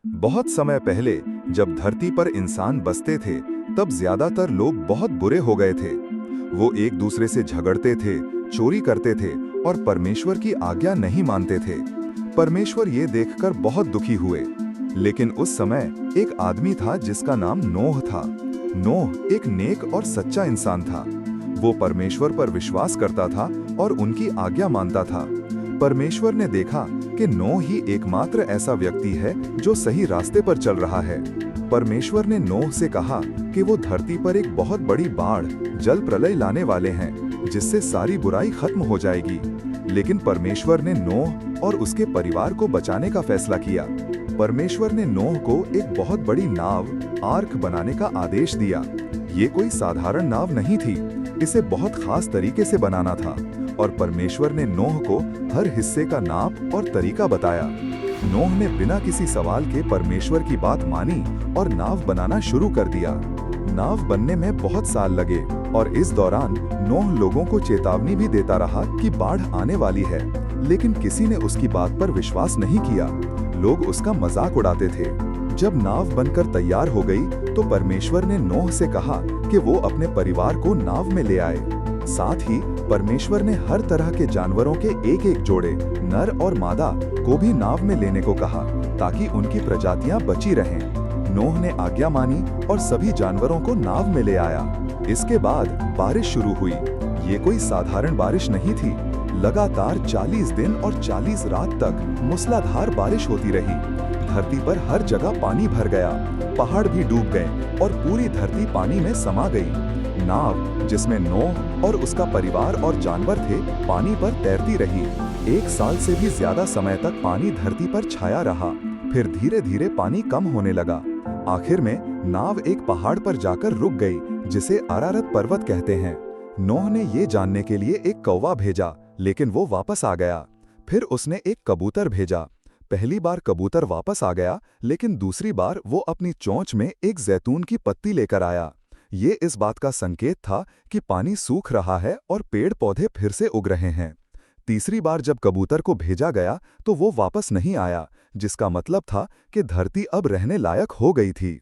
बहुत समय पहले जब धरती पर इंसान बसते थे, तब ज्यादातर लोग बहुत बुरे हो गए थे। वो एक दूसरे से झगड़ते थे, चोरी करते थे और परमेश्वर की आज्ञा नहीं मानते थे। परमेश्वर ये देखकर बहुत दुखी हुए। लेकिन उस समय एक आदमी था जिसका नाम नोह था। नोह एक नेक और सच्चा इंसान था। वो परमेश्वर पर विश्वास करता था और उनकी आज्ञा मानता था। परमेश्वर ने देखा कि नोह ही एकमात्र ऐसा व्यक्ति है जो सही रास्ते पर चल रहा है। परमेश्वर ने नोह से कहा कि वो धरती पर एक बहुत बड़ी बाढ़, जल प्रलय लाने वाले हैं, जिससे सारी बुराई खत्म हो जाएगी। लेकिन परमेश्वर ने नोह और उसके परिवार को बचाने का फैसला किया। परमेश्वर ने नोह को एक बहुत बड़ी नाव, आर्क बनाने का आदेश दिया। ये कोई साधारण नाव नहीं थी, इसे बहुत खास तरीके से बनाना था और परमेश्वर ने नोह को हर हिस्से का नाप और तरीका बताया। नोह ने बिना किसी सवाल के परमेश्वर की बात मानी और नाव बनाना शुरू कर दिया। नाव बनने में बहुत साल लगे और इस दौरान नोह लोगों को चेतावनी भी देता रहा कि बाढ़ आने वाली है, लेकिन किसी ने उसकी बात पर विश्वास नहीं किया। लोग उसका मजाक उड़ाते थे। जब नाव बनकर तैयार हो गई तो परमेश्वर ने नोह से कहा कि वो अपने परिवार को नाव में ले आए। साथ ही परमेश्वर ने हर तरह के जानवरों के एक एक जोड़े, नर और मादा, को भी नाव में लेने को कहा ताकि उनकी प्रजातियां बची रहें। नोह ने आज्ञा मानी और सभी जानवरों को नाव में ले आया। इसके बाद बारिश शुरू हुई। ये कोई साधारण बारिश नहीं थी। लगातार 40 दिन और 40 रात तक मूसलाधार बारिश होती रही। धरती पर हर जगह पानी भर गया, पहाड़ भी डूब गए और पूरी धरती पानी में समा गई। नाव, जिसमें नोह और उसका परिवार और जानवर थे, पानी पर तैरती रही। 1 साल से भी ज्यादा समय तक पानी धरती पर छाया रहा। फिर धीरे धीरे पानी कम होने लगा। आखिर में नाव एक पहाड़ पर जाकर रुक गई, जिसे अरारत पर्वत कहते हैं। नोह ने ये जानने के लिए एक कौवा भेजा, लेकिन वो वापस आ गया। फिर उसने एक कबूतर भेजा। पहली बार कबूतर वापस आ गया, लेकिन दूसरी बार वो अपनी चोंच में एक जैतून की पत्ती लेकर आया। ये इस बात का संकेत था कि पानी सूख रहा है और पेड़ पौधे फिर से उग रहे हैं। तीसरी बार जब कबूतर को भेजा गया तो वो वापस नहीं आया, जिसका मतलब था कि धरती अब रहने लायक हो गई थी।